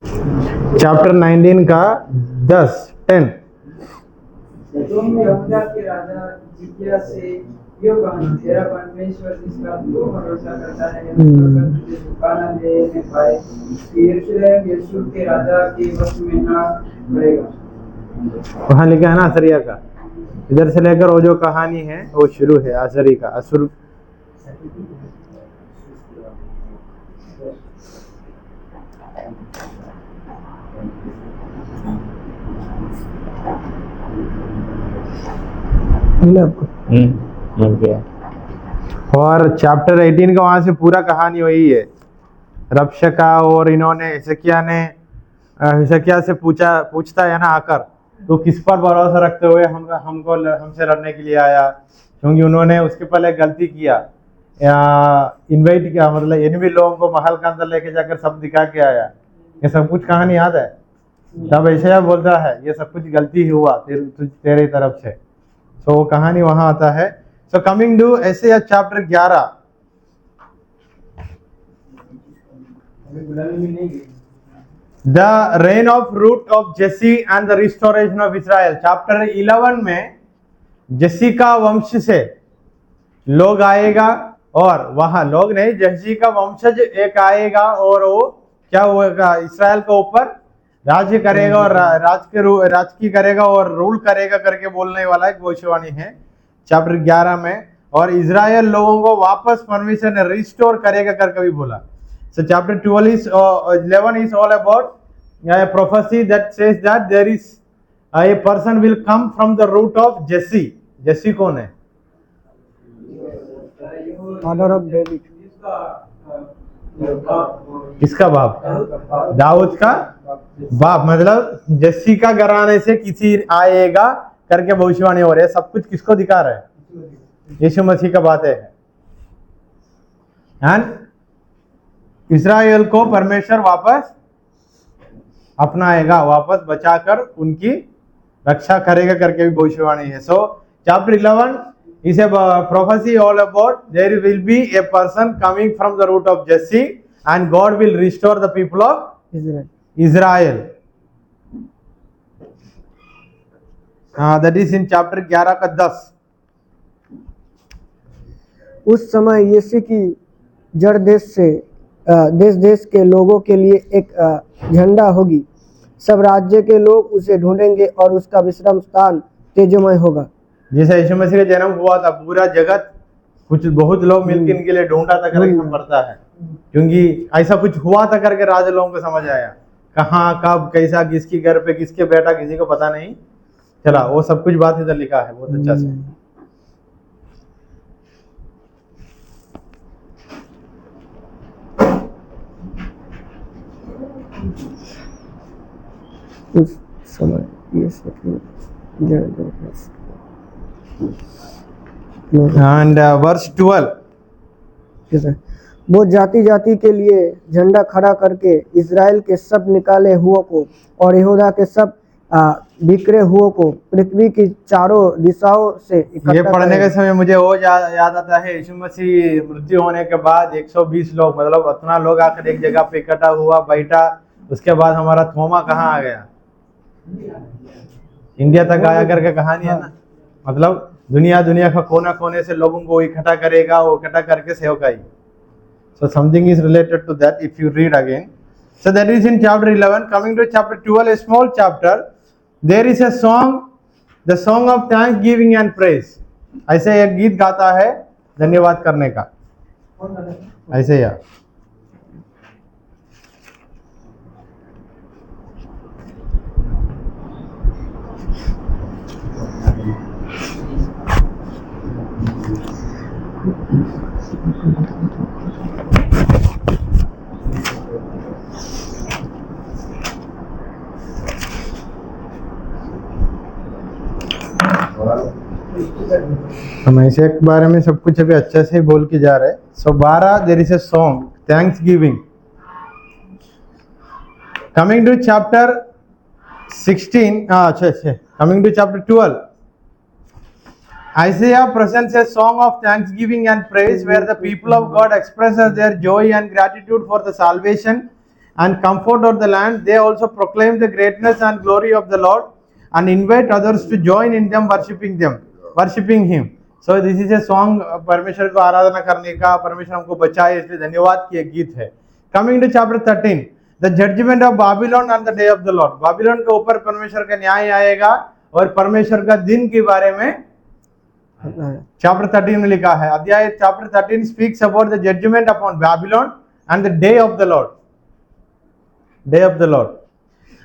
Chapter 19 का 10 तुम यहूदा के राजा हिजकिय्याह से यो कहना, तेरा परमेश्वर जिसका तू भरोसा करता है, यह तुझे छुटकारा देने पाए कि यरूशलेम यशूर के राजा के वश में ना पड़ेगा। वहां लिखा है ना असरिया का, इधर से लेकर वो जो कहानी है वो शुरू है असरी का। असुर और चैप्टर 18 का वहां से पूरा कहानी वही है। रबशका और इन्होंने हिजकिय्याह से पूछता है ना आकर, तो किस पर भरोसा रखते हुए हमसे लड़ने के लिए आया, क्योंकि उन्होंने उसके पहले गलती किया, इनवाइट किया, मतलब एनिमी लोगों को महल के अंदर लेके जाकर सब दिखा के आया। ये सब कुछ कहानी याद है। तब यशायाह बोलता है ये सब कुछ गलती ही हुआ तेरे तरफ से। तो वो कहानी वहां आता है। सो कमिंग टू यशायाह chapter 11, the reign of root of Jesse and the restoration of Israel. Chapter 11 में जेसी का वंश से लोग आएगा, और वहां लोग नहीं, जेसी का वंशज एक आएगा और वो क्या होगा, इसराइल के ऊपर राज्य करेगा और राज की करेगा और रूल करेगा करके बोलने वाला एक भविष्यवाणी है चैप्टर 11 में। और इजराइल लोगों को वापस परमेश्वर ने रिस्टोर करेगा करके भी बोला। So chapter 11 is all about a prophecy that says that there is a person will come from the root of Jesse. Jesse कौन है? Father of David. किसका बाप? दाऊद का बाप, मतलब जस्सी का घराने से किसी आएगा करके भविष्यवाणी हो रही है। सब कुछ किसको दिखा रहा है? यीशु मसीह का बात है। एंड इस्राएल को परमेश्वर वापस अपनाएगा, वापस बचाकर उनकी रक्षा करेगा करके भी भविष्यवाणी है। So chapter 11 is a prophecy all about there will be a person coming from the root of Jesse and God will restore the people of Israel. That is in chapter 11 का 10। उस समय यीशु की जड़ देश देश के लोगों के लिए एक झंडा होगी। सब राज्य के लोग उसे ढूंढेंगे और उसका विश्राम स्थान तेजोमय होगा। जैसे यीशु मसीह का जन्म हुआ था, पूरा जगत बहुत लोग मिलकर इनके लिए ढूंढा था करके पड़ता है, क्योंकि ऐसा कुछ हुआ था करके राजा लोगों को समझ आया। कहाँ कब कैसा, किसकी घर पे किसके बेटा, किसी को पता नहीं चला। वो सब कुछ बात इधर लिखा है बहुत अच्छा से। उस समय एंड वर्स 12, वो जाति जाति के लिए झंडा खड़ा करके इजराइल के सब निकाले हुओं को और यहूदा के सब बिखरे हुओं को पृथ्वी की चारों दिशाओं से इकट्ठा। ये पढ़ने के समय मुझे वो याद आता है, यीशु मसीह मृत्यु होने के बाद 120 लोग, मतलब उतना लोग आकर एक जगह पे इकट्ठा हुआ, बैठा। उसके बाद हमारा थोमा कहाँ आ गया? इंडिया तक आया करके कहानी है ना। मतलब दुनिया का कोना कोने से लोगों को इकट्ठा करेगा, वो इकट्ठा करके सेवकाई। So something is related to that if you read again. So that is in chapter 11. Coming to chapter 12, a small chapter, there is a song, the song of thanksgiving and praise. ऐसे एक गीत गाता है धन्यवाद करने का, ऐसे या हम ऐसे के बारे में सब कुछ अभी अच्छे से बोल के जा रहे हैं। So 12, there is a song thanksgiving. Coming to chapter 16, coming to chapter 12, Isaiah presents a song of thanksgiving and praise where the people of God expresses their joy and gratitude for the salvation and comfort of the land. They also proclaim the greatness and glory of the Lord and invite others to join in them, worshiping Him. So this is a song, परमेश्वर को आराधना करने का, परमेश्वर हमको बचाए इसलिए धन्यवाद की एक गीत है. Coming to chapter 13, the judgment of Babylon and the day of the Lord. Babylon के ऊपर परमेश्वर का न्याय आएगा और परमेश्वर का दिन के बारे में चैप्टर 13 में लिखा है. अध्याय chapter 13 speaks about the judgment upon Babylon and the day of the Lord. Day of the Lord.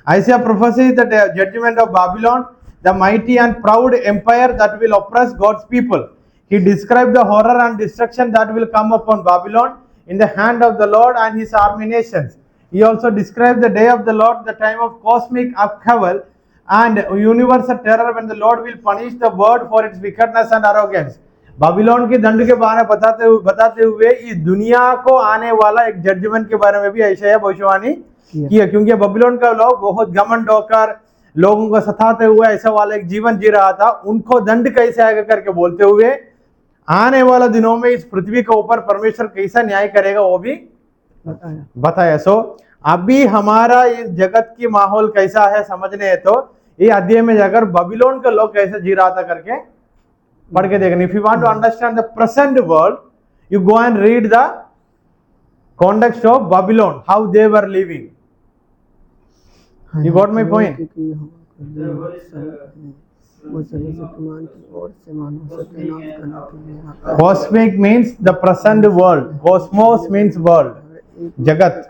Isaiah prophesies the judgment of Babylon, the mighty and proud empire that will oppress God's people. He described the horror and destruction that will come upon Babylon in the hand of the Lord and his army nations. He also described the day of the Lord, the time of cosmic upheaval and universal terror when the Lord will punish the world for its wickedness and arrogance. Babylon के दंड के बारे में बताते हुए इस दुनिया को आने वाला एक जजमेंट के बारे में भी यशायाह भविष्यवाणी की है, क्योंकि बाबिलोन का लोग बहुत घमंड होकर लोगों को सताते हुए ऐसा वाला एक जीवन जी रहा था. उनको दंड कैसे आएगा करके बोलते हुए आने वाला दिनों में इस पृथ्वी के ऊपर परमेश्वर कैसा न्याय करेगा वो भी बताया. सो अभी हमारा इस जगत की माहौल कैसा है समझने है तो ये अध्याय में जाकर बाबिलोन के लोग कैसे जी रहा था करके पढ़ के देखना. If you want to understand the present world you go and read the context of Babylon, how they were living. You got my point? Cosmic means the present world. Cosmos means world. जगत.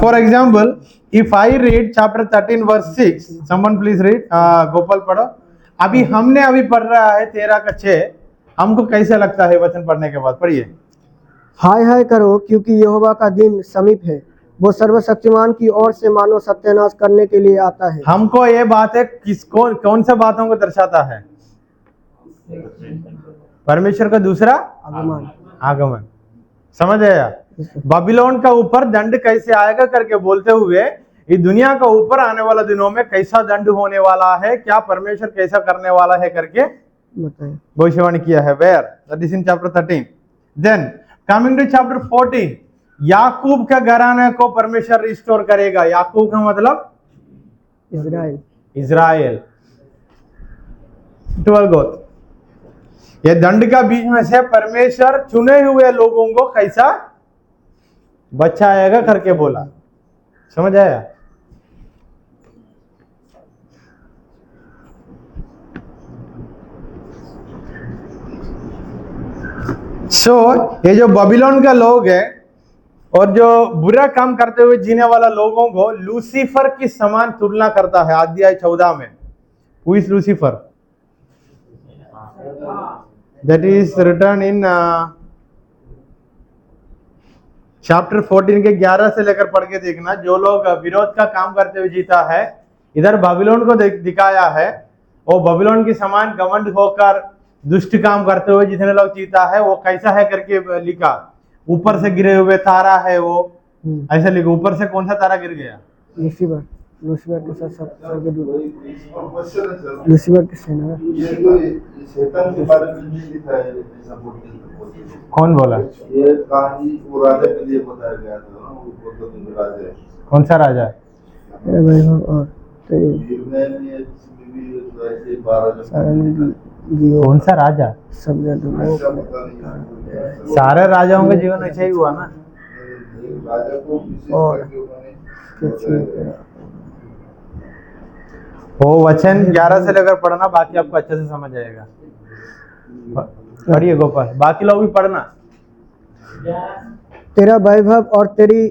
For example, if I read chapter 13 verse 6, someone please read. Gopal पढ़ो. अभी पढ़ रहा है 13 का 6. हमको कैसा लगता है वचन पढ़ने के बाद? पढ़िए. हाय हाय करो क्योंकि यहोवा का दिन समीप है, वो सर्वशक्तिमान की ओर से मानव सत्यानाश करने के लिए आता है. हमको ये बात है कौन सा बातों को दर्शाता है? परमेश्वर का दूसरा आगमन. समझ आया? बाबिलोन का ऊपर दंड कैसे आएगा करके बोलते हुए इस दुनिया का ऊपर आने वाला दिनों में कैसा दंड होने वाला है, क्या परमेश्वर कैसा करने वाला है करके भविष्यवाणी किया है. Where? That is in chapter 13. Then coming to chapter 14, याकूब का घराने को परमेश्वर रिस्टोर करेगा. याकूब का मतलब इज़राइल. 12 गोत्र. ये दंड का बीच में से परमेश्वर चुने हुए लोगों को कैसा बचाएगा करके बोला. समझ आया? ये जो बाबिलोन का लोग है और जो बुरा काम करते हुए जीने वाला लोगों को लूसीफर की समान तुलना करता है. अध्याय 14 में who is Lucifer? That is return in chapter 14 के 11 से लेकर पढ़ के देखना. जो लोग विरोध का काम करते हुए जीता है, इधर बाबिलोन को दिखाया है. वो बाबिलोन की समान घमंड होकर दुष्ट काम करते हुए जितने लोग जीता है वो कैसा है करके लिखा. ऊपर से गिरे हुए तारा है वो, ऐसा लिखा. ऊपर से कौन सा तारा गिर गया? लूसीफर के साथ लूसीफर के सेना. शैतान के बारे में नहीं लिखा है ऐसा बोलते हैं. कौन बोला? ये कहानी वो राजा के लिए बताया गया था ना, वो तो राजा. कौन सा राजा? तेरा वैभव और कौन सा राजा? सारे राजाओं का जीवन ऐसा ही हुआ ना. वो वचन 11 से लेकर पढ़ना, बाकी आपको अच्छे से समझ आएगा. पढ़िए गोपाल, बाकी लोग भी पढ़ना. तेरा वैभव और तेरी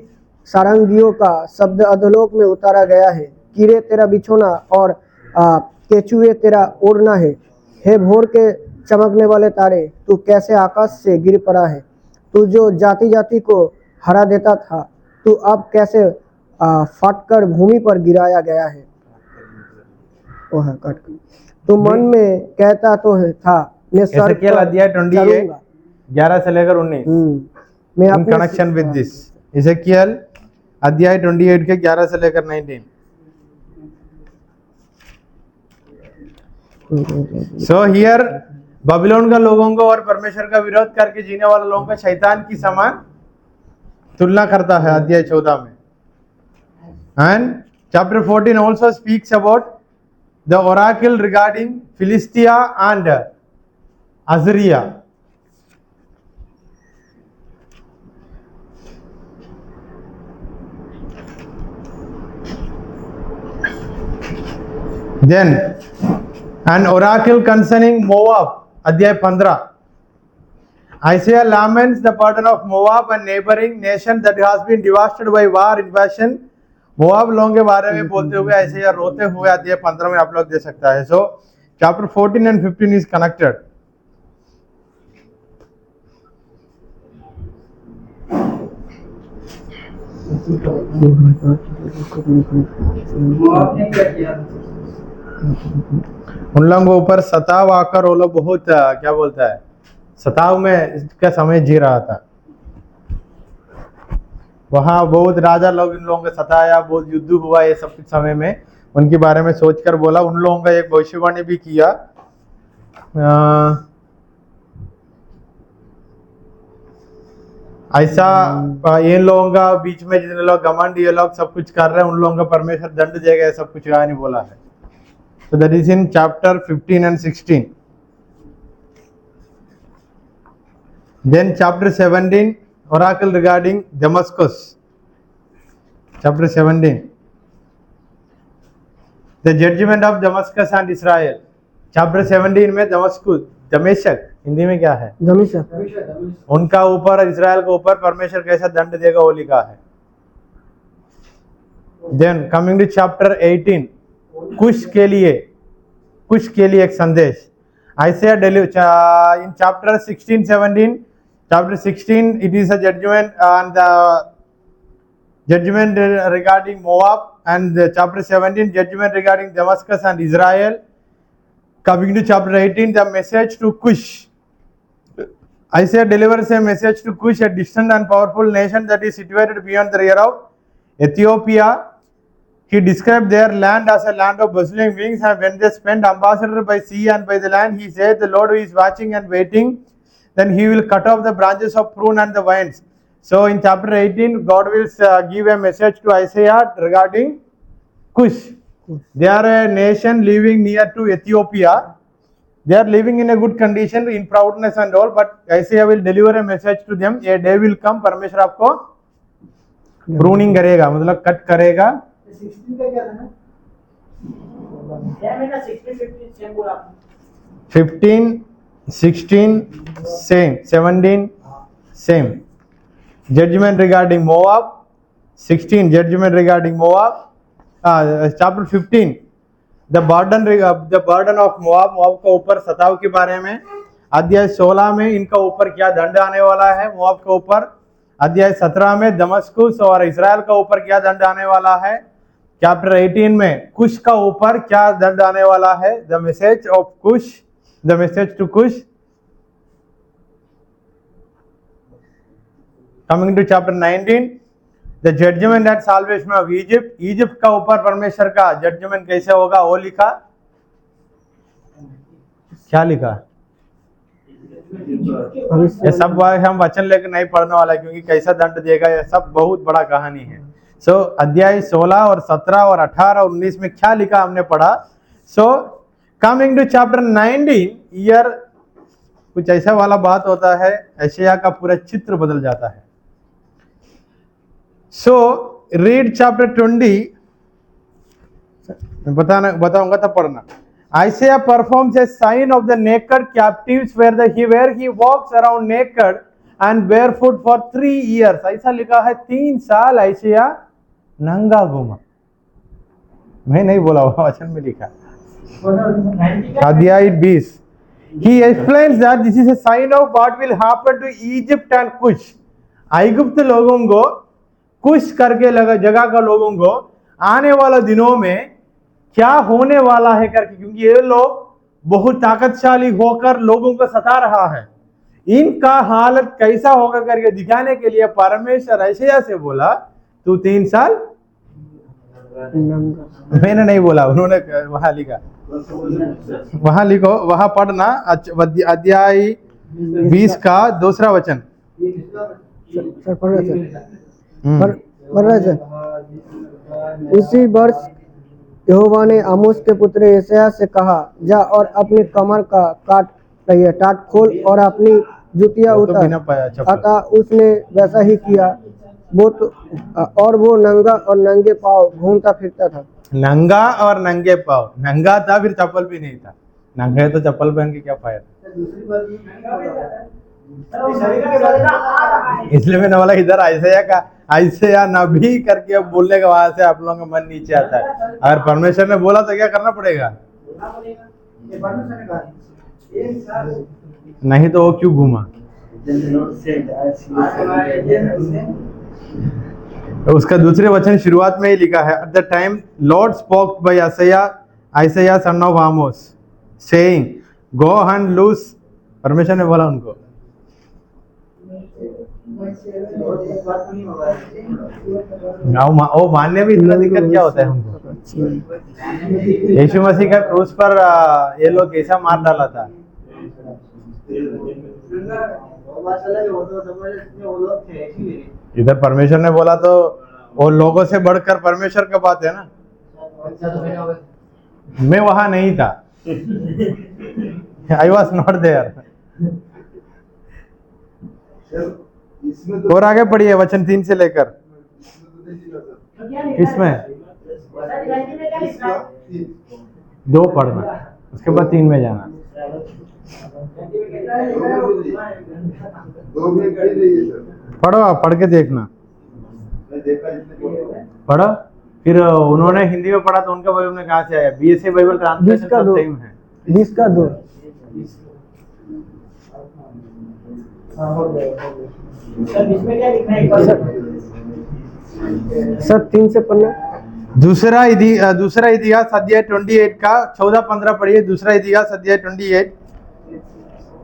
सारंगियों का शब्द अधोलोक में उतारा गया है. कीड़े तेरा बिछोना और केचुए तेरा ओढ़ना है. हे भोर के चमकने वाले तारे, तू कैसे आकाश से गिर पड़ा है. तू जो जाति जाति को हरा देता था, तू अब कैसे फटकर भूमि पर गिराया गया है. तू मन में कहता तो था मैं सर पर अध्याय 28 11 से लेकर 19 मैं इन कनेक्शन विद दिस. इज़ेकियल अध्याय 28 के 11 से लेकर 19. सो हियर बबीलोन का लोगों को और परमेश्वर का विरोध करके जीने वाले लोगों का शैतान की समान तुलना करता है अध्याय 14 में. And chapter 14 also speaks about the oracle regarding Philistia and Assyria. Then an oracle concerning Moab, अध्याय 15. Isaiah laments the burden of Moab and neighboring nation that has been devastated by war invasion. Moab लोगों के बारे में बोलते हुए ऐसे या रोते हुए अध्याय 15 में आप लोग दे सकता है. So chapter 14 and 15 is connected. Moab ने क्या किया? उन लोगों के ऊपर सताव आकर वो लोग बहुत क्या बोलता है सताव में इसका समय जी रहा था. वहाँ बहुत राजा लोग इन लोगों को सताया, बहुत युद्ध हुआ ये सब कुछ समय में. उनके बारे में सोचकर बोला. उन लोगों का एक भविष्यवाणी भी किया. ऐसा इन लोगों का बीच में जितने लोग घमंड ये लोग सब कुछ कर रहे हैं उन लोगों का परमेश्वर दंड देगा, ये सब कुछ नहीं बोला है. So that is in chapter 15 and 16. Then chapter 17, oracle regarding Damascus. Chapter 17. The judgment of Damascus and Israel. Chapter 17 में दमिश्क हिंदी में क्या है? दमिश्क. उनका ऊपर इस्राएल के ऊपर परमेश्वर कैसा दंड देगा वो लिखा है. Then coming to chapter 18. कुश के लिए एक संदेश. Isaiah in chapter 16-17, chapter 16 it is a judgment and the judgment regarding Moab, and the chapter 17 judgment regarding Damascus and Israel. Coming to chapter 18, the message to Cush. Isaiah delivers a message to Cush, a distant and powerful nation that is situated beyond the rear of Ethiopia. He described their land as a land of bustling wings, and when they spent ambassador by sea and by the land, he said, the Lord is watching and waiting, then he will cut off the branches of prune and the vines. So in chapter 18, God will give a message to Isaiah regarding Cush. They are a nation living near to Ethiopia. They are living in a good condition, in proudness and all, but Isaiah will deliver a message to them. A day will come, परमेश्वर आपको pruning करेगा, मतलब cut करेगा. 16 का क्या था ना? क्या मैंने 16-15 सेम बोला आपने? 15, 16 same, 17 same. Judgment regarding Moab. 16 judgment regarding Moab. Chapter 15 the burden of Moab. Moab के ऊपर सताव के बारे में. अध्याय 16 में इनका ऊपर क्या दंड आने वाला है मोआब के ऊपर. अध्याय 17 में दमस्कुस और इस्राएल का ऊपर क्या दंड आने वाला है. चैप्टर 18 में कुश का ऊपर क्या दंड आने वाला है. The message of Cush, the message to Cush. Coming to chapter 19 the judgment and salvation of Egypt. Egypt का ऊपर परमेश्वर का जजमेंट कैसे होगा वो लिखा. क्या लिखा ये सब हम वचन लेकर नहीं पढ़ने वाला क्योंकि कैसा दंड देगा ये सब बहुत बड़ा कहानी है. सो अध्याय 16 और 17 और 18 और 19 में क्या लिखा हमने पढ़ा. So coming to chapter 19 year कुछ ऐसा वाला बात होता है यशायाह का पूरा चित्र बदल जाता है. So read chapter 20. बताऊंगा तब पढ़ना. Isaiah performs a sign of the naked captives where he walks around naked and barefoot for 3 years. ऐसा लिखा है 3 साल आइसिया नंगा घूमा. मैं नहीं बोला हुआ वचन में लिखा. अध्याय 20. He explains that this is a sign of what will happen to Egypt and Cush. Egypt लोगों को कुश करके लगा जगह का लोगों को आने वाले दिनों में क्या होने वाला है करके, क्योंकि ये लोग बहुत ताकतशाली होकर लोगों को सता रहा है. इनका हालत कैसा होगा करके दिखाने के लिए परमेश्वर यशायाह से बोला तू 3 साल नंगा मैंने नहीं बोला, उन्होंने वहां लिखा, वहां लिखो, वहां पढ़ना। अध्याय 20 का दूसरा वचन। सर पढ़ रहे थे हम्म। पढ़ रहे थे। उसी वर्ष यहोवा ने आमोस के पुत्र यशायाह से कहा, जा और अपनी कमर का टाट खोल और अपनी जुतियां वो तो उतार। बिना पाया चप्पल। अतः उसने वैसा ही किया, वो नंगा और नंगे पांव घूमता फिरता था। नंगा और नंगे पाव, नंगा था फिर चप्पल भी नहीं था, नंगे तो चप्पल पहन के क्या फायदा। इसलिए मैंने बोला इधर ऐसे या नबी करके अब बोलने का, वहां से आप लोगों का मन नीचे आता है। अगर परमेश्वर ने बोला तो क्या करना पड़ेगा, नहीं तो वो क्यों घूमा। उसका दूसरे वचन शुरुआत में ही लिखा है, at the time Lord spoke by Isaiah son of Amos saying, go and loose. परमेश्वर ने बोला उनको। वो मानने में इतना दिक्कत क्या होता है हमको। यीशु मसीह का क्रूस पर ये लोग कैसा मार डाला था। इधर परमेश्वर ने बोला तो वो लोगों से बढ़कर परमेश्वर का बात है ना। मैं वहां नहीं था, आई वॉज नॉट देयर। और आगे पढ़िए वचन 3 से लेकर। इसमें 2 पढ़ना, उसके बाद 3 में जाना। पढ़ो, आप पढ़ के देखना। पढ़ो, फिर उन्होंने हिंदी में पढ़ा तो उनका बाइबल में कहाँ से आया। बीएसए बाइबल ट्रांसलेशन सब सेम है। 20 का 2 सर 3 से पढ़ना। दूसरा इतिहास अध्याय 28 का 14-15 पढ़िए। दूसरा इतिहास अध्याय 28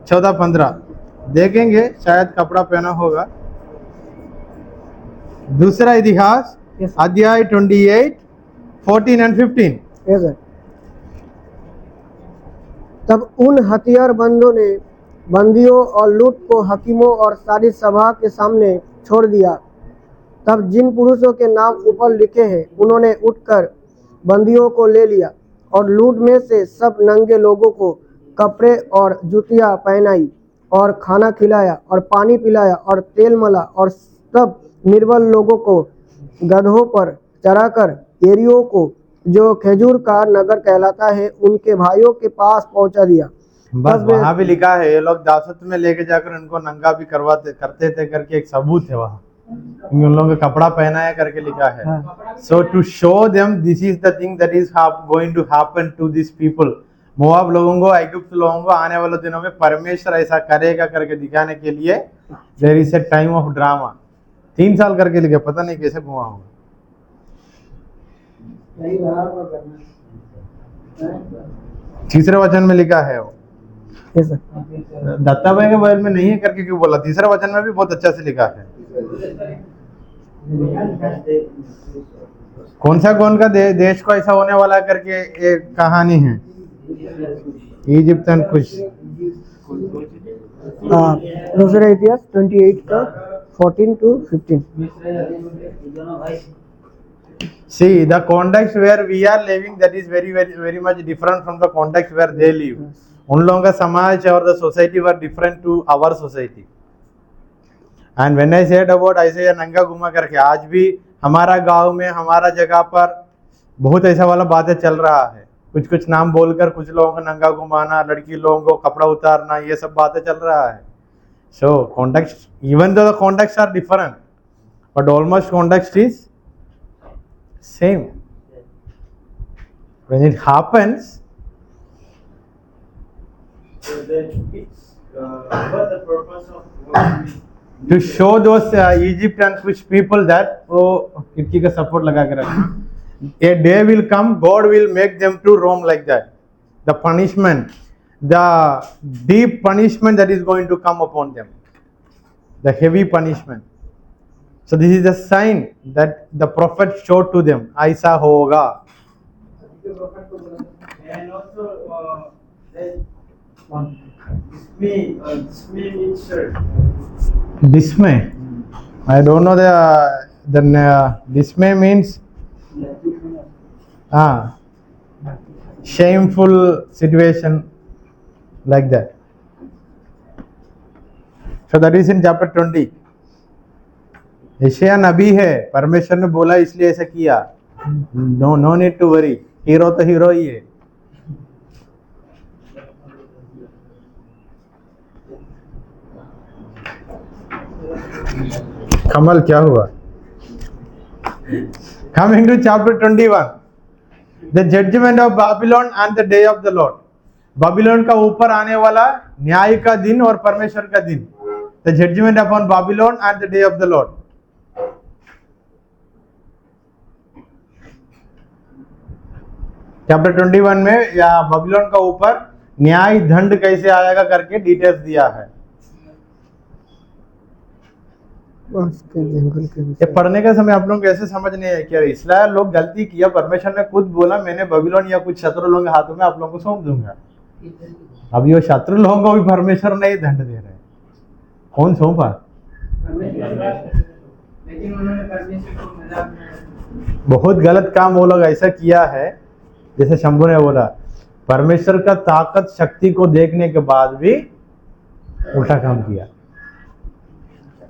14-15 देखेंगे, शायद कपड़ा पहना होगा। दूसरा इतिहास अध्याय 28 14 and 15। Yes sir. तब उन बंदियों और लूट को हकीमों और सारी सभा के सामने छोड़ दिया। तब जिन पुरुषों के नाम ऊपर लिखे हैं उन्होंने उठकर बंदियों को ले लिया और लूट में से सब नंगे लोगों को कपड़े और जूतियां पहनाई और खाना खिलाया और पानी पिलाया और तेल मला और सब निर्बल लोगों को गधों पर चढ़ाकर एरियो को, जो खजूर का नगर कहलाता है, उनके भाइयों के पास पहुंचा दिया। बस वहां भी लिखा है ये लोग दासत्व में लेके जाकर उनको नंगा भी करते थे करके एक सबूत है वहां। उन लोगों का कपड़ा पहनाया करके लिखा है। So to show them this is the thing that is going to happen to this people. Moab लोगों को, ऐगुप्त लोगों को आने वाले दिनों में परमेश्वर ऐसा करेगा करके दिखाने के लिए there is a time of drama. 3 साल करके लिखा, पता नहीं कैसे घुमा होगा। तीसरे वचन में लिखा है वो। Yes sir. दत्ता भाई के बाइबल में नहीं है करके क्यों बोला? तीसरा वचन में भी बहुत अच्छा से लिखा है। कौन का देश को ऐसा होने वाला करके एक कहानी है, इजिप्ट एंड कुछ। दूसरा इतिहास 28 का 14 to 15। See, the context where we are living, that is very much different from the context where they live. उन लोगों का समाज और the society were different to our society. And when I said about ऐसे नंगा घुमा करके, आज भी हमारा गांव में, हमारा जगह पर बहुत ऐसा वाला बातें चल रहा है। कुछ नाम बोलकर कुछ लोगों को नंगा घुमाना, लड़की लोगों को कपड़ा उतारना, ये सब बातें चल रहा है। So context, even though the contexts are different, but almost context is same. When it happens, what the purpose of to show those Egypt and Kush people that खिड़की का सपोर्ट लगा के रखना, a day will come, God will make them to roam like that. The punishment, the deep punishment that is going to come upon them, the heavy punishment. So this is the sign that the prophet showed to them. ऐसा होगा. And also, display means shirt. Dismay. I don't know the dismay means shameful situation, like that. So that is in chapter 20. यशायाह नबी है, परमेश्वर ने बोला इसलिए ऐसा किया. No need to worry. Hero तो हीरो ही है. कमल क्या हुआ? Coming to chapter 21, the judgment of Babylon and the day of the Lord. Babylon का ऊपर आने वाला न्याय का दिन और परमेश्वर का दिन. The judgment upon Babylon and the day of the Lord. Chapter 21 में या बाबिलोन का ऊपर न्याय दंड कैसे आएगा करके डिटेल्स दिया है. ये पढ़ने के समय आप लोग कैसे समझने है कि इसराइल लोग गलती किया, परमेश्वर ने खुद बोला मैंने बाबिलोन या कुछ शत्रु लोगों के हाथों में आप लोगों को सौंप दूंगा. अब ये शत्रु लोगों को भी परमेश्वर नहीं दंड दे रहे. कौन सौंपा? लेकिन उन्होंने परमेश्वर को मजाक में बहुत गलत काम वो लोग ऐसा किया है. जैसे शंभू ने बोला, परमेश्वर का ताकत शक्ति को देखने के बाद भी उल्टा काम किया.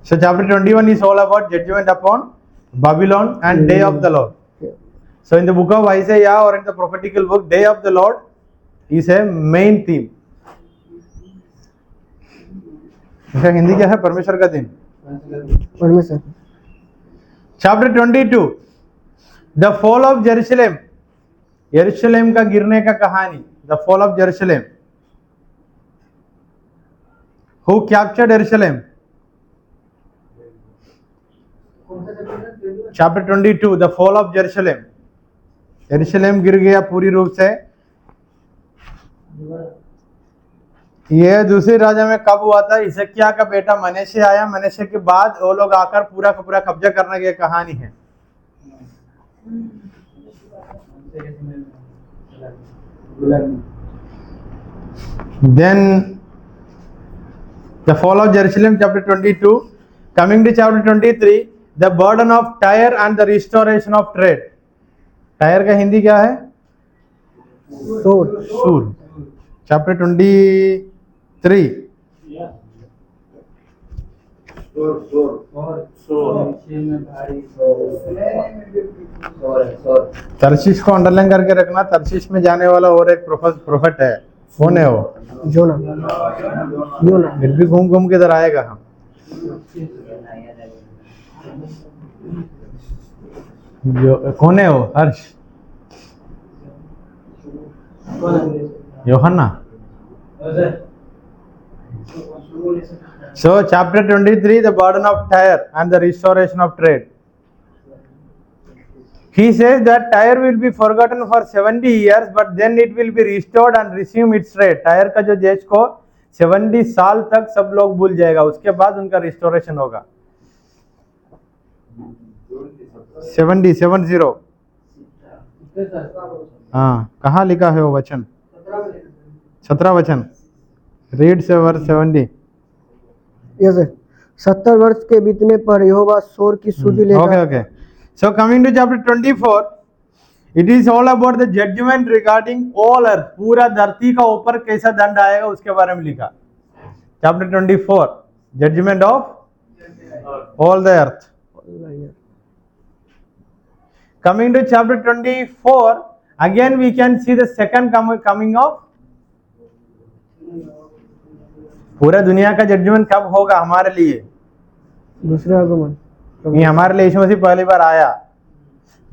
So chapter 21 is all about judgment upon Babylon and day of the Lord. So in the book of Isaiah or in the prophetical book, day of the Lord is a main theme. इसका हिंदी क्या है? परमेश्वर का दिन. परमेश्वर. Chapter 22, the fall of Jerusalem. यरूशलेम का गिरने का कहानी. The fall of Jerusalem. Who captured Jerusalem? Chapter 22, the fall of Jerusalem. यरूशलेम गिर गया पूरी रूप से. यह दूसरे राजा में कब हुआ था? हिजकिय्याह का बेटा मनश्शे आया. मनश्शे के बाद वो लोग आकर पूरा का पूरा कब्जा करने की कहानी है. Then the fall of Jerusalem, chapter 22. Coming to chapter 23, the burden of Tyre and the restoration of trade. Tyre का हिंदी क्या है? सूर. Chapter 23. तर्शीश को अंडरलाइन करके रखना. तर्शीश में जाने वाला और एक प्रोफेट है. कौन है वो? योना. फिर भी घूम घूम के इधर आएगा. हम कौन है वो? हर्ष, यूहन्ना. So chapter 23, the burden of Tyre and the restoration of trade. He says that Tyre will be forgotten for 70 years, but then it will be restored and resume its trade. Tyre का जो देश को 70 साल तक सब लोग भूल जाएगा, उसके बाद उनका रिस्टोरेशन होगा. 70. हाँ, कहाँ लिखा है वो वचन? 17 वचन. रीड से वर्स 70. Yes sir. 70 वर्ष के बीतने पर यहोवा सोर की सुधि लेगा. Okay. So coming to chapter 24, it is all about the judgment regarding all earth. पूरा धरती का ऊपर कैसा दंड आएगा उसके बारे में लिखा. Chapter 24, judgment of all the earth. Coming to chapter 24, again we can see the second coming of. पूरा दुनिया का जजमेंट कब होगा हमारे लिए? दूसरे आगमन. ये हमारे लिए यीशु मसीह पहली बार आया.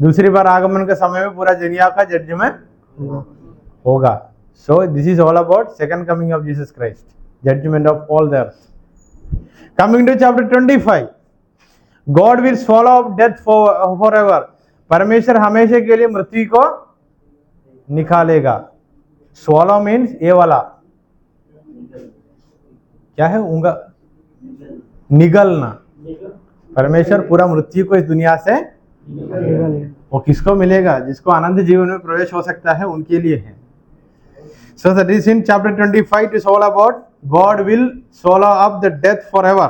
दूसरी बार आगमन के समय में पूरा दुनिया का जजमेंट होगा. So this is all about second coming of Jesus Christ, judgment of all the earth. Coming to chapter 25, God will swallow up death forever. परमेश्वर हमेशा के लिए मृत्यु को निकालेगा. Swallow means ये वाला क्या है? उंगा निगलना. परमेश्वर पूरा मृत्यु को इस दुनिया से, वो किसको मिलेगा? जिसको आनंद जीवन में प्रवेश हो सकता है उनके लिए है। So that is in chapter 25, it is all about God will swallow up the death forever.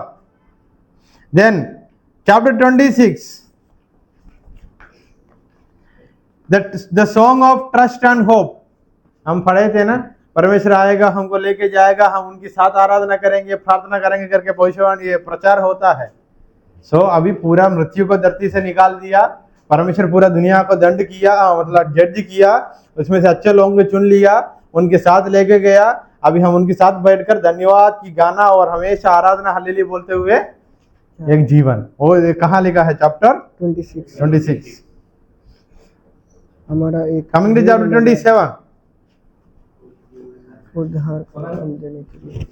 Then chapter 26, the song of trust and hope. हम पढ़े थे ना, परमेश्वर आएगा, हमको लेके जाएगा, हम उनकी साथ आराधना करेंगे, प्रार्थना करेंगे करके भविष्यवाणी ये प्रचार होता है। सो अभी पूरा मृत्यु को धरती से निकाल दिया, परमेश्वर पूरा दुनिया को दंड किया, मतलब जज किया, उसमें से अच्छे लोगों को चुन लिया, उनके साथ लेके गया। अभी हम उनके साथ बैठकर धन्यवाद की गाना और हमेशा आराधना हल्लेलुया बोलते हुए एक जीवन। वो कहाँ लिखा है? चैप्टर 26। हमारा एक कमिंग टू चैप्टर 27। उद्धार को काम देने के लिए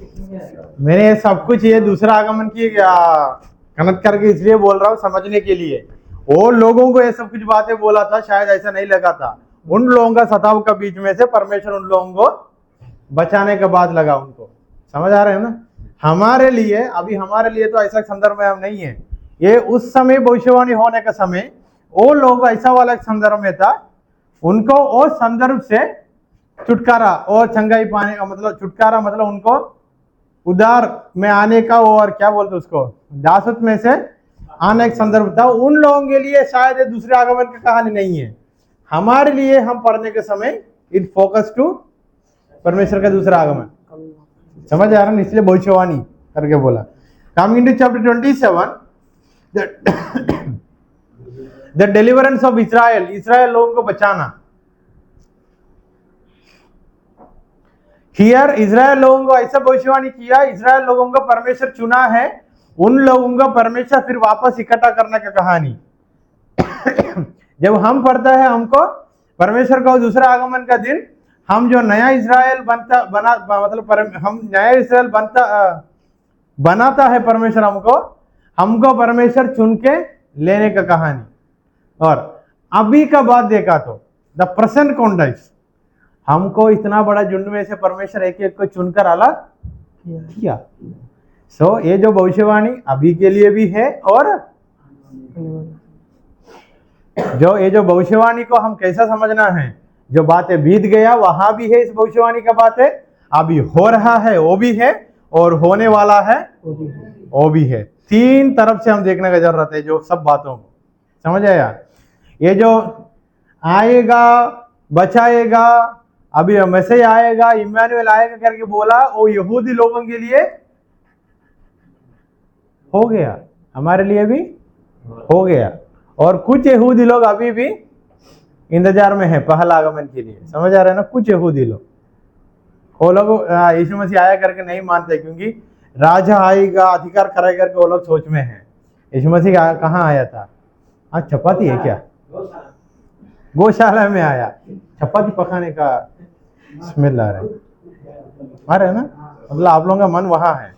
मैंने सब कुछ ये दूसरा आगमन की कनेक्ट करके इसलिए बोल रहा हूँ, समझने के लिए। वो लोगों को ये सब कुछ बातें बोला था, शायद ऐसा नहीं लगा था। उन लोगों का सताव के बीच में से परमेश्वर उन लोगों को बचाने के बाद लगा उनको। समझ आ रहे हैं ना? हमारे लिए, अभी हमारे लिए तो ऐसा संदर्भ में हम नहीं है। ये उस समय भविष्यवाणी होने का समय, वो लोग ऐसा वाला एक संदर्भ में था, उनको वो संदर्भ से छुटकारा और चंगाई पाने का मतलब, छुटकारा मतलब उनको उद्धार में आने का, और क्या बोलते उसको, दासत्व में से आने का संदर्भ था। उन लोगों के लिए शायद ये दूसरे आगमन की कहानी नहीं है। हमारे लिए हम पढ़ने के समय इट फोकस टू परमेश्वर का दूसरा आगमन। समझ आ रहा है? इसलिए भविष्यवाणी करके बोला। Coming to chapter 27, the deliverance of Israel, Israel लोगों को बचाना। हियर इस्राएल लोगों को ऐसा भविष्यवाणी किया, इस्राएल लोगों को परमेश्वर चुना है, उन लोगों को परमेश्वर फिर वापस इकट्ठा करने का कहानी। जब हम पढ़ता है हमको परमेश्वर का दूसरा आगमन का दिन, हम जो नया इस्राएल हम नया इस्राएल बनाता है परमेश्वर हमको परमेश्वर चुन के लेने का कहानी। और अभी का बात देखा तो द प्रेजेंट कॉन्टेक्स्ट, हमको इतना बड़ा झुंड में से परमेश्वर एक एक को चुनकर अलग किया। सो ये जो भविष्यवाणी अभी के लिए भी है, और जो ये जो भविष्यवाणी को हम कैसा समझना है, जो बातें बीत गया वहां भी है इस भविष्यवाणी का बात है, अभी हो रहा है वो भी है, और होने वाला है वो भी है। तीन तरफ से हम देखने का जरूरत है जो सब बातों को। समझ आया? ये जो आएगा, बचाएगा, अभी मैसेज आएगा, इम्मानुएल आएगा करके बोला, वो यहूदी लोगों के लिए हो गया, हमारे लिए भी हो गया। और कुछ यहूदी लोग अभी भी इंतजार में है पहला आगमन के लिए। समझ आ रहा है ना? कुछ यहूदी लोग, वो लोग यीशु मसीह आया करके नहीं मानते, क्योंकि राजा आएगा, अधिकार करेगा करके वो लोग सोच में है। यीशु मसीह कहाँ आया था? आज चपाती है क्या? गौशाला में आया, चपाती पकाने का स्मेल आ रहा है ना? मतलब आप लोगों का मन वहां है।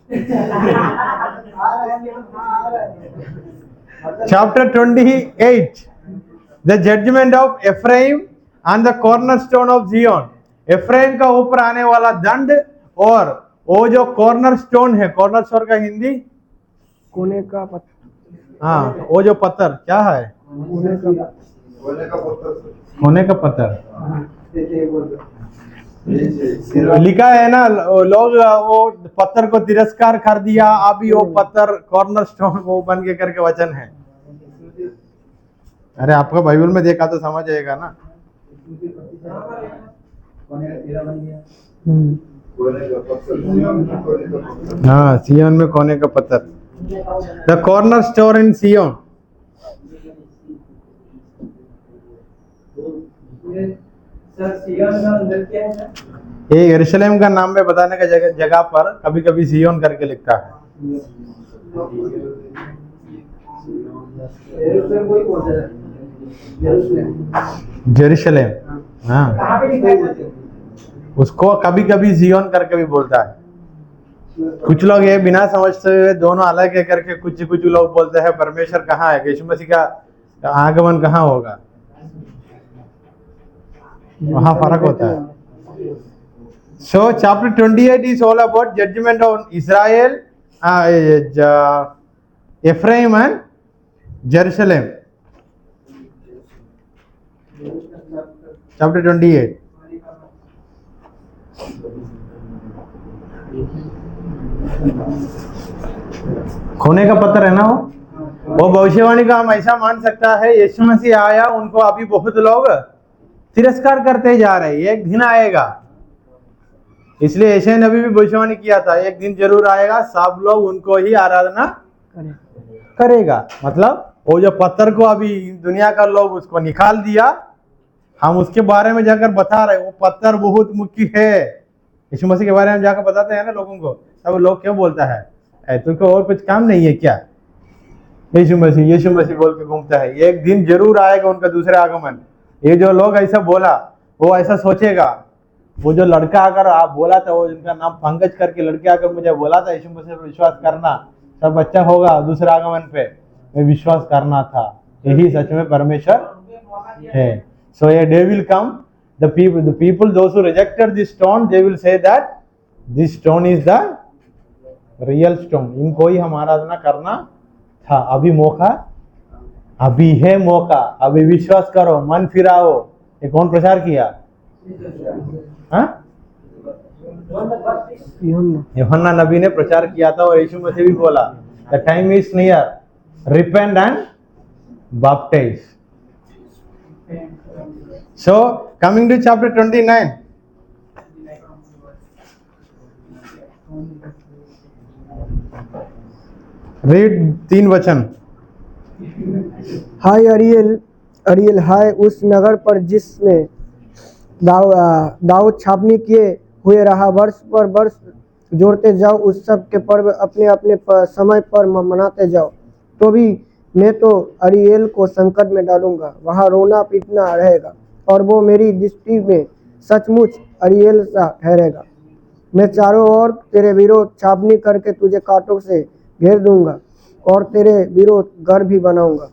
Chapter 28, the judgment of Ephraim and the cornerstone of Zion. Ephraim का ऊपर आने वाला दंड, और वो जो कॉर्नर स्टोन है, कॉर्नर स्टोन का हिंदी कोने का पत्थर। हाँ, वो जो पत्थर क्या है? कोने का पत्थर लिखा है ना। लोग वो पत्थर को तिरस्कार कर दिया, अभी वो पत्थर कॉर्नर स्टोन वो बन के करके वचन है। अरे आपका बाइबल में देखा तो समझ आएगा ना। हाँ, सियोन में कोने का पत्थर, द कॉर्नर स्टोन इन सियोन। ये यरूशलेम का नाम में बताने का जगह पर कभी कभी सियोन करके लिखता है। जेरूशलेम, हाँ, उसको कभी कभी सियोन करके भी बोलता है। कुछ लोग ये बिना समझते हुए दोनों अलग है करके कुछ लोग बोलते हैं परमेश्वर कहाँ है, यीशु मसीह का आगमन कहाँ होगा, वहां फर्क होता है। So chapter 28 is all about judgment on Israel, Ephraim and Jerusalem chapter 28। खोने का पत्थर है ना वो भविष्यवाणी का हम ऐसा मान सकता है, यीशु मसीह आया, उनको अभी बहुत लोग तिरस्कार करते जा रहे हैं, एक दिन आएगा। इसलिए यशायाह नबी भी भविष्यवाणी किया था, एक दिन जरूर आएगा, सब लोग उनको ही आराधना करेगा। मतलब वो जो पत्थर को अभी दुनिया का लोग उसको निकाल दिया, हम उसके बारे में जाकर बता रहे, वो पत्थर बहुत मुख्य है। यीशु मसीह के बारे में जाकर बताते हैं ना लोगों को, तब लोग क्यों बोलता है तुमको और कुछ काम नहीं है क्या? यीशु मसीह बोल के घूमता है, एक दिन जरूर आएगा उनका दूसरा आगमन। ये जो लोग ऐसा बोला, वो ऐसा सोचेगा। वो जो लड़का आकर आप बोला था, वो जिनका नाम पंकज करके लड़के आकर मुझे बोला था, यीशु मसीह पर विश्वास करना सब अच्छा होगा, दूसरा आगमन पे मैं विश्वास करना था। यही सच में परमेश्वर है। सो ये day will come, the people those who rejected this stone, they will say that this stone is the real stone। इनको ही हम आराधना करना था। अभी मौका, अभी है मौका, अभी विश्वास करो, मन फिराओ। ये कौन प्रचार किया? हाँ, यूहन्ना नबी ने प्रचार किया था, और यीशु मसीह भी बोला the time is near, repent and baptize. So coming to chapter 29, read 3 वचन। हाय अरियल हाय उस नगर पर जिसमें दाऊद छावनी किए हुए रहा। वर्ष पर वर्ष जोड़ते जाओ, उस सब के पर्व अपने अपने समय पर मनाते जाओ। तो भी मैं तो अरियल को संकट में डालूंगा, वहाँ रोना पीटना रहेगा, और वो मेरी दृष्टि में सचमुच अरियल सा ठहरेगा। मैं चारों ओर तेरे विरोध छावनी करके तुझे कांटों से घेर दूंगा, और तेरे विरोध घर भी बनाऊंगा।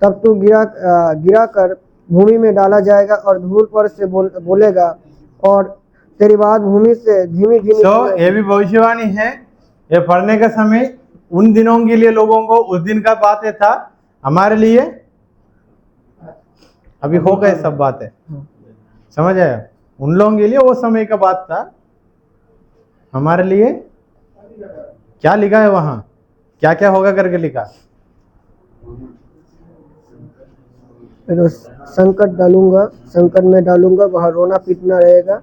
तब तू गिरा कर भूमि में डाला जाएगा, और धूल पर से बोलेगा, और तेरी बात भूमि से धीमी धीमी। ये भी भविष्यवाणी है। ये पढ़ने का समय उन दिनों के लिए लोगों को उस दिन का बातें था, हमारे लिए अभी हो गए सब बातें। समझ आया? उन लोगों के लिए वो समय का बात था, हमारे लिए क्या लिखा है वहां, क्या क्या होगा करके लिखा। तो संकट में डालूंगा, वहाँ रोना पीटना रहेगा।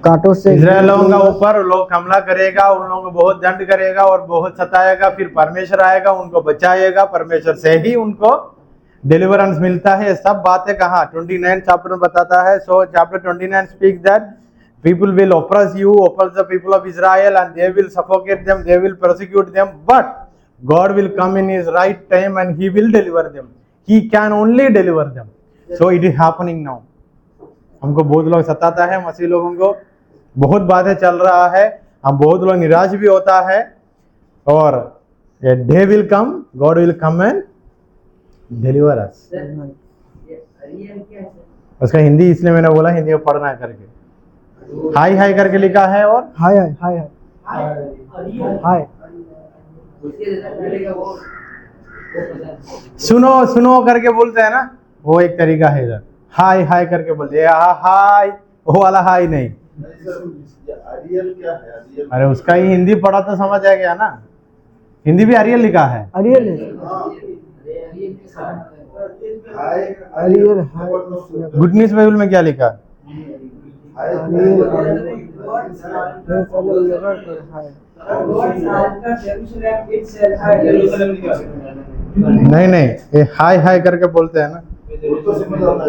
कांटों से इजराइल लोगों का ऊपर लोग हमला करेगा, उन लोगों को बहुत दंड करेगा और बहुत सताएगा। फिर परमेश्वर आएगा, उनको बचाएगा, परमेश्वर से ही उनको डिलीवरेंस मिलता है। सब बातें कहा 29 चैप्टर में बताता है। So chapter 29 speak that people will oppress you, oppress the people of Israel, and they will suffocate them, they will persecute them, but God will come in his right time and he will deliver them. He can only deliver them. So it is happening now. हमको बहुत लोग सताता है, मसीह लोगों को बहुत बातें चल रहा है, हम बहुत लोग निराश भी होता है, और a day will come, God will come and deliver us। उसका हिंदी इसलिए मैंने बोला हिंदी में पढ़ना है करके। हाय हाय करके लिखा है, और हाय हाय हाय हाय सुनो सुनो करके बोलते हैं ना, वो एक तरीका है। इधर हाय हाय करके बोलते हैं, हाय वो वाला हाय नहीं। अरियल क्या है? अरियल अरे उसका ही हिंदी पढ़ा तो समझ आ गया ना, हिंदी भी अरियल लिखा है। अरियल है, अरियल हाय। गुड न्यूज बाइबल में क्या लिखा? नहीं नहीं, ये हाय हाय करके बोलते हैं ना। वो तो समझ आना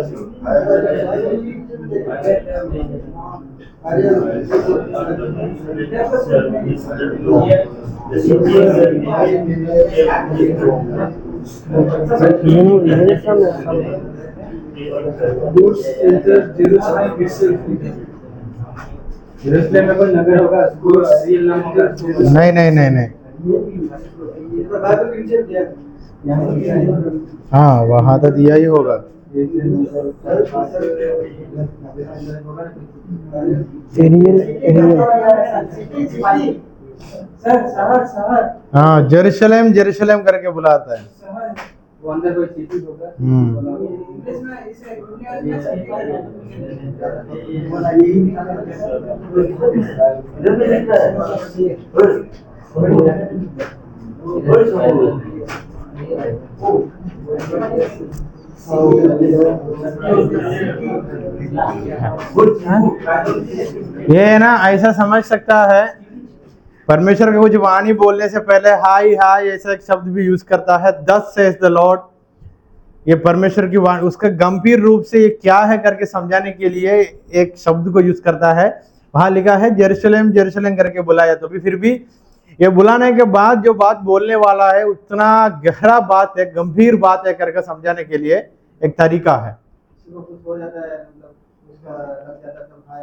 जेरूसलम में कोई नगर होगा, अरियल नाम का। नहीं नहीं नहीं नहीं, हाँ वहां तो दिया ही होगा। एरियल सर शहर शहर हाँ, जेरूशलेम जेरूशलेम करके बुलाता है। शहर वो अंदर कोई सिटी होगा इंग्लिश में इसे दुनिया में बोला यही ये है ना, ऐसा समझ सकता है परमेश्वर का कुछ वाणी बोलने से पहले हाय हाय ऐसा एक शब्द भी यूज करता है, दस सेज द लॉर्ड। ये परमेश्वर की वाणी, उसका गंभीर रूप से ये क्या है करके समझाने के लिए एक शब्द को यूज करता है। वहां लिखा है जेरूशलेम जेरूशलेम करके बुलाया, तो भी फिर भी ये बुलाने के बाद जो बात बोलने वाला है उतना गहरा बात है, गंभीर बात है करके समझाने के लिए एक तरीका है। कुछ हो जाता है मतलब उसका लग जाता है तो भाई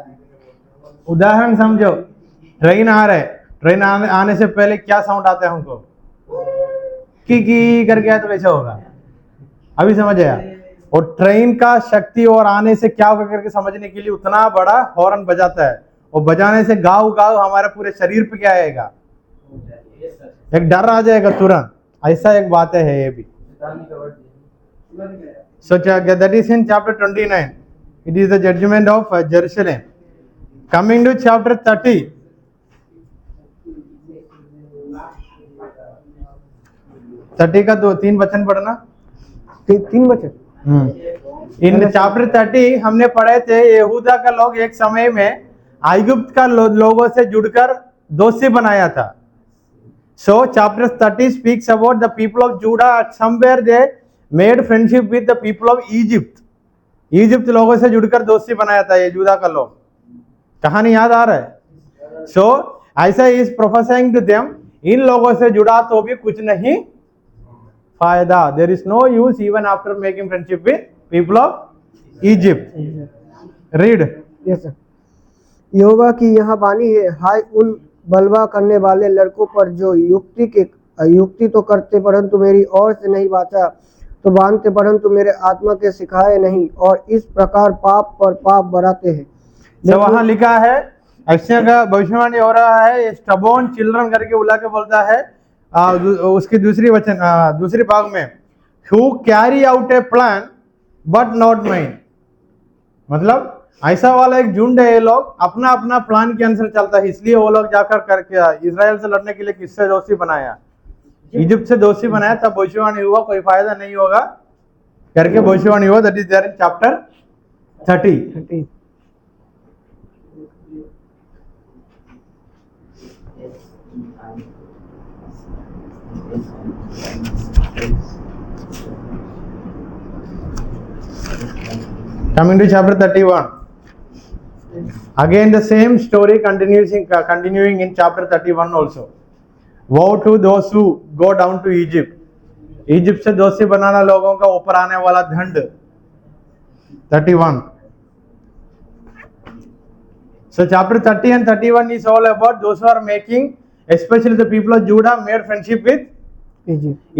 उदाहरण समझो, ट्रेन आ रहा है, ट्रेन आने से पहले क्या साउंड आता है हमको, की करके आया तो वैसा होगा। अभी समझ आया? और ट्रेन का शक्ति और आने से क्या होगा करके समझने के लिए उतना बड़ा हॉर्न बजाता है, और बजाने से गाँव गाँव हमारे पूरे शरीर पे क्या आएगा, एक डर आ जाएगा तुरंत। ऐसा एक बात है ये भी। So that is in chapter 29. It is the judgment of Jerusalem. Coming to chapter 30. 30 का 2-3 वचन पढ़ना। 3 वचन। इन चैप्टर 30 हमने पढ़े थे, यहूदा का लोग एक समय में आइगुप्त का लोगों से जुड़कर दोषी बनाया था। So chapter 30 speaks about the people of Judah. Somewhere they made friendship with the people of Egypt. Egypt लोगों से जुड़कर दोस्ती बनाया था ये यूदा का लोग। कहानी याद आ रहा है? So ऐसा is prophesying to them, इन लोगों से जुड़ा तो भी कुछ नहीं फायदा। There is no use even after making friendship with people of Egypt. Read. Yes sir. यहोवा की यह वाणी है, हाय उन बलवा करने वाले लड़कों पर जो युक्ति तो करते परंतु मेरी ओर से नहीं वाचा तो बांधते परंतु मेरे आत्मा के सिखाए नहीं, और इस प्रकार पाप पर पाप बढ़ाते हैं। तो वहां लिखा है, ऐसे का भविष्यवाणी हो रहा है, स्टबोन चिल्ड्रन करके बुला के बोलता है। उसकी दूसरी भाग में who carry out A plan but not mine, मतलब ऐसा वाला एक झुंड है, ये लोग अपना अपना प्लान के अनुसार चलता है। इसलिए वो लोग जाकर करके इजराइल से लड़ने के लिए किससे दोस्ती बनाया, इजिप्ट से दोस्ती बनाया। तब भविष्यवाणी हुआ कोई फायदा नहीं होगा करके भविष्यवाणी हुआ। That is there in chapter 30। Coming to chapter 31. Again the same story continuing in chapter 31 also. Woe to those who go down to Egypt. Egypt से दोषी बनाना लोगों का ऊपर आने वाला दंड। 31. So chapter 30 and 31 is all about those who are making, especially the people of Judah made friendship with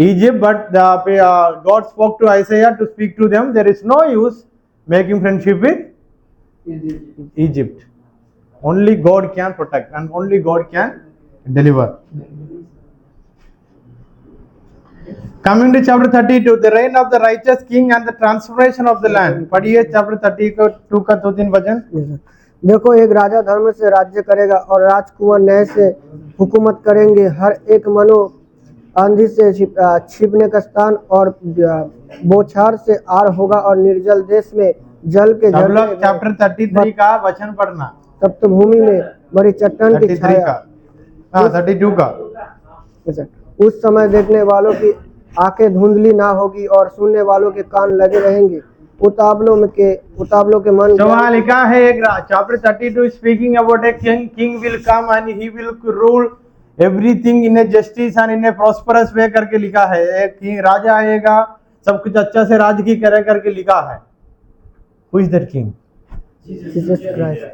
Egypt, but God spoke to Isaiah to speak to them. There is no use making friendship with Egypt. Only God can protect and only God can deliver. Coming to chapter 32, the reign of the righteous king and the transformation of the land. पढ़िए chapter 32 का 2-3 वचन। देखो एक राजा धर्म से राज्य करेगा और राजकुमार न्याय से हुकूमत करेंगे। हर एक मनो आंधी से छिपने का स्थान और बौछार से आर होगा, और निर्जल देश में जल के झरने। लोग चैप्टर 33 का वचन पढ़ना। तब तो भूमि में बड़ी चट्टान की 33 छाया। का 32 का। उस समय देखने वालों की आंखें धुंधली ना होगी और सुनने वालों के कान लगे रहेंगे। उतावलों के मन। तो वहाँ लिखा है एक chapter 32 speaking about a king will come and he will rule everything in a justice and in a prosperous way करके लिखा है। एक किंग राजा आएगा, सब कुछ अच्छा से राज की करे करके लिखा है। Who is that king? Jesus Christ.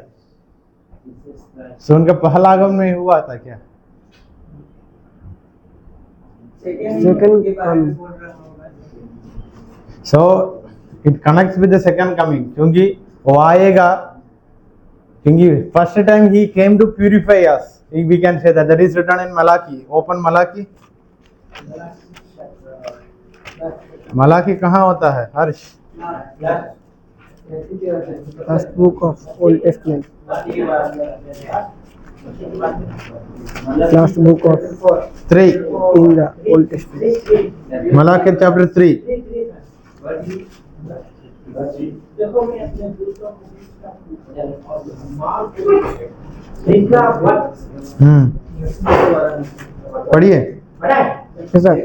So उनका पहला आगमन में हुआ था क्या? Second. So it connects with the second coming, क्योंकि वो आएगा, क्योंकि first time he came to purify us, we can say that is written in Malachi. Open Malachi. Malachi कहाँ होता है हर्ष? Last book of Old Testament. Last book of 3. in the Old Testament. Malachi chapter 3. पढ़िए। Sir,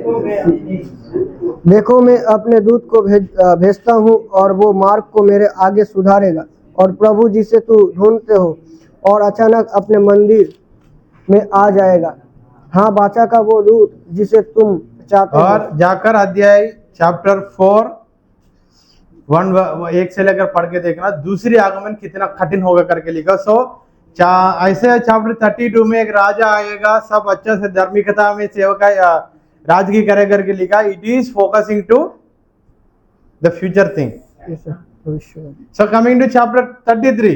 देखो मैं अपने दूत को भेजता हूँ और वो मार्ग को मेरे आगे सुधारेगा। और प्रभु जिसे तू ढूंढते हो और अचानक अपने मंदिर में आ जाएगा। हाँ, बाचा का वो दूत जिसे तुम चाहते हो। और जाकर अध्याय चैप्टर 4 1 से लेकर पढ़ के देखना दूसरी आगमन कितना कठिन होगा करके लिखा। ऐसे चैप्टर 32 में एक राजा आएगा, सब अच्छे से धार्मिकता में सेवका राजगी करे करके लिखा। It is focusing to the future thing. So coming to chapter 33,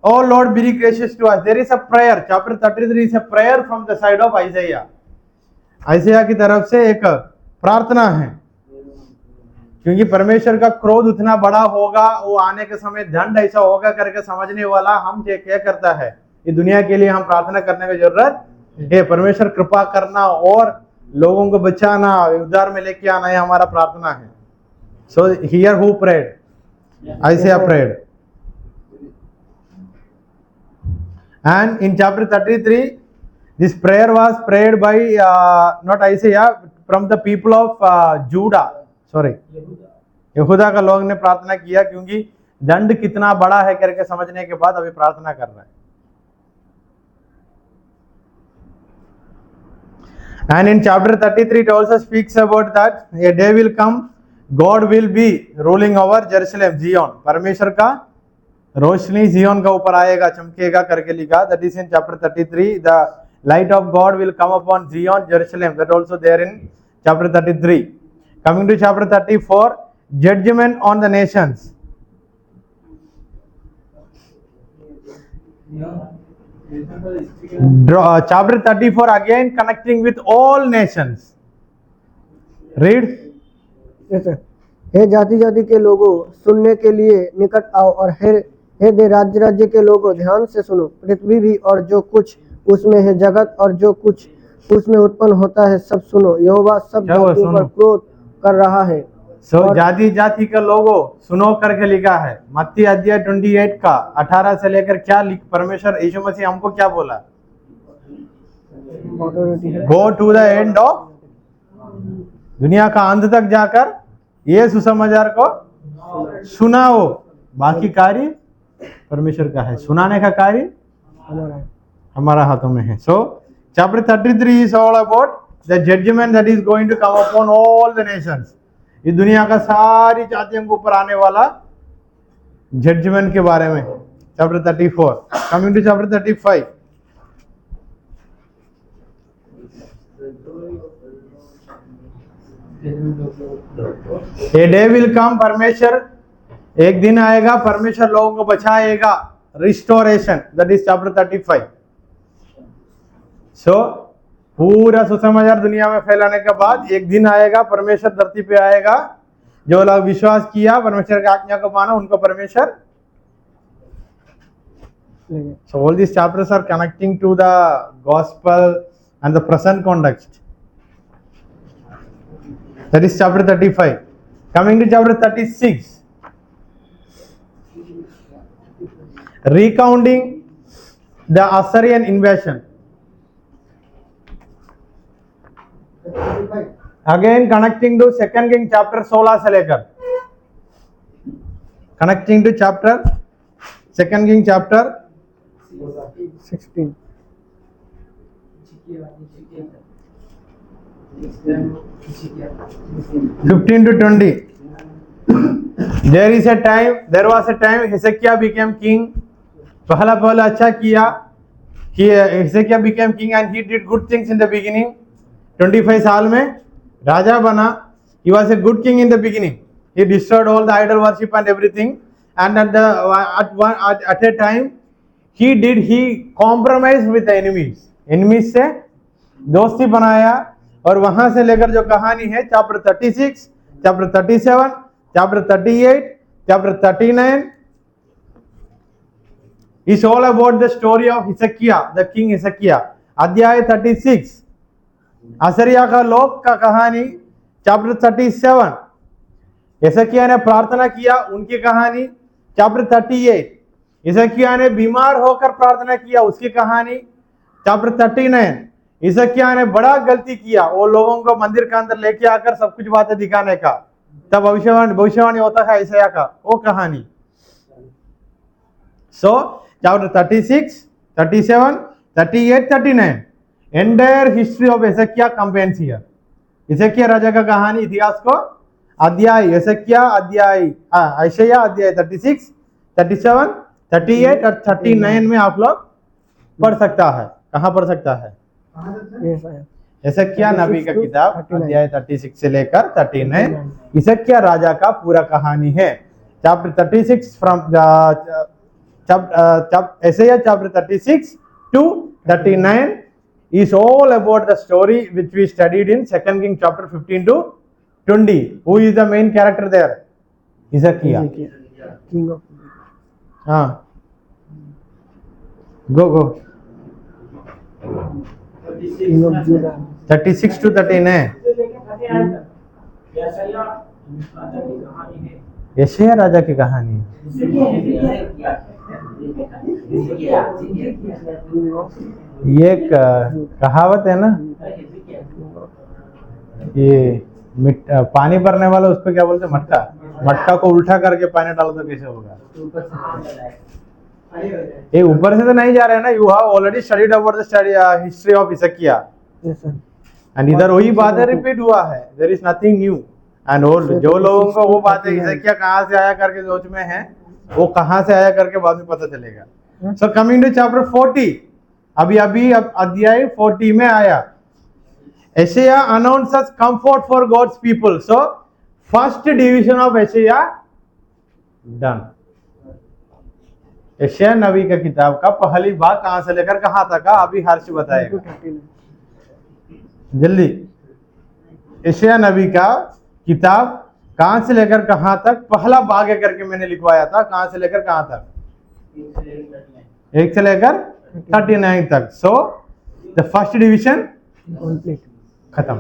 oh Lord, be gracious to us. There is a prayer. Chapter 33 is a prayer from the side of Isaiah. Isaiah की तरफ से एक प्रार्थना है, क्योंकि परमेश्वर का क्रोध उतना बड़ा होगा, वो आने के समय दंड ऐसा होगा करके समझने वाला हम क्या करता है, ये दुनिया के लिए हम प्रार्थना करने की जरूरत है। परमेश्वर कृपा करना और लोगों को बचाना, उद्धार में लेके आना, ये हमारा प्रार्थना है। So here who prayed? Isaiah prayed. And in chapter 33, this prayer was prayed by not Isaiah, from the people of Judah. Sorry, यहूदा का लोग ने प्रार्थना किया, क्योंकि दंड कितना बड़ा है करके समझने के बाद अभी प्रार्थना कर रहा है। And in chapter 33 it also speaks about that a day will come, God will be ruling over Jerusalem, Zion. परमेश्वर का रोशनी जियोन का ऊपर आएगा, चमकेगा करके लिखा। That is in chapter 33. The light of God will come upon Zion, Jerusalem. That also there in chapter 33. Coming to chapter 34, judgment on the nations. Chapter 34 again connecting with all nations. Read. हे जाति जाति के लोगों, सुनने के लिए निकट आओ, और हे दे राज्य राज्य के लोगों, ध्यान से सुनो। पृथ्वी भी और जो कुछ उसमें है, जगत और जो कुछ उसमें उत्पन्न होता है, सब सुनो। यहोवा सब जातियों पर क्रोध कर रहा है। जाति जाति के लोगों सुनो करके लिखा है। मत्ती अध्याय 28 का 18 से लेकर क्या परमेश्वर यीशु मसीह हमको क्या बोला? Go to the end of, दुनिया का अंत तक जाकर ये सुसमाचार को सुनाओ। बाकी कार्य परमेश्वर का है, सुनाने का कार्य हमारा हाथों में है। So chapter 33 is all about the judgment that is going to come upon all the nations. इस दुनिया का सारी जातियों के ऊपर आने वाला जजमेंट के बारे में chapter 34। Coming to chapter 35, a day will come, परमेश्वर एक दिन आएगा, परमेश्वर लोगों को बचाएगा। Restoration, that is chapter 35। So पूरा सुसमाचार दुनिया में फैलाने के बाद एक दिन आएगा, परमेश्वर धरती पे आएगा। जो लोग विश्वास किया, परमेश्वर की आज्ञा को माना, उनको परमेश्वर। So all these chapters are connecting to the gospel and the present context. That is chapter 35. Coming to chapter 36, recounting the Assyrian invasion. Again connecting to 2 King chapter 16 से लेकर, connecting to chapter 2 King chapter 16. 15 to 20. There was a time Hezekiah became king. पहला अच्छा किया कि Hezekiah became king and he did good things in the beginning. 25 साल में राजा बना. He was a good king in the beginning. He destroyed all the idol worship and everything. And at a time he compromised with the enemies. Enemy से दोस्ती बनाया, और वहां से लेकर जो कहानी है chapter 36, chapter 37, chapter 38, chapter 39 is all about the story of Hezekiah, the king Hezekiah. अध्याय 36 असरिया का लोक का कहानी, चैप्टर 37 हिजकिय्याह ने प्रार्थना किया उनकी कहानी, चैप्टर 38 हिजकिय्याह ने बीमार होकर प्रार्थना किया उसकी कहानी, चैप्टर 39 हिजकिय्याह ने बड़ा गलती किया वो लोगों को मंदिर के अंदर लेके आकर सब कुछ बातें दिखाने का, तब भविष्यवाणी होता है ईसाया का वो कहानी। सो chapter 36, 37, 38, 39 entire history of Hezekiah combines here. हिजकिय्याह राजा का कहानी इतिहास को अध्याय हिजकिय्याह अध्याय यशायाह अध्याय 36, 37, 38 और 39 में आप लोग पढ़ सकता है। कहाँ पढ़ सकता है? हिजकिय्याह नबी का किताब अध्याय 36 से लेकर 39 हिजकिय्याह राजा का पूरा कहानी है। Chapter 36 from Isaiah chapter 36 to 39 is all about the story which we studied in 2 Kings chapter 15 to 20. Who is the main character there? Hezekiah. king of Go. king of Judah. 36 to 39 यशायाह राजा की कहानी है। ये एक कहावत है ना, ये पानी भरने वाला उस पर क्या बोलते हैं, मटका को उल्टा करके पानी डालो तो कैसे होगा? ये ऊपर से तो नहीं जा रहा है ना। You have already studied about the history of हिजकिय्याह, एंड इधर वही बातें रिपीट हुआ है। There is nothing new and old. जो लोगों को वो बातें हिजकिय्याह कहाँ से आया करके सोच में है, वो कहाँ से आया करके बाद में पता चलेगा। सो कमिंग टू चैप्टर 40, अभी अध्याय 40 में आया। यशायाह announces comfort for God's people. So first division of यशायाह डन। यशायाह नबी का किताब का पहली भाग कहां से लेकर कहां तक का अभी हर्ष बताएगा जल्दी। यशायाह नबी का किताब कहां से लेकर कहां तक पहला भाग है करके मैंने लिखवाया था। कहां से लेकर कहां तक? 1 से लेकर 39 तक। सो द फर्स्ट डिवीजन खत्म।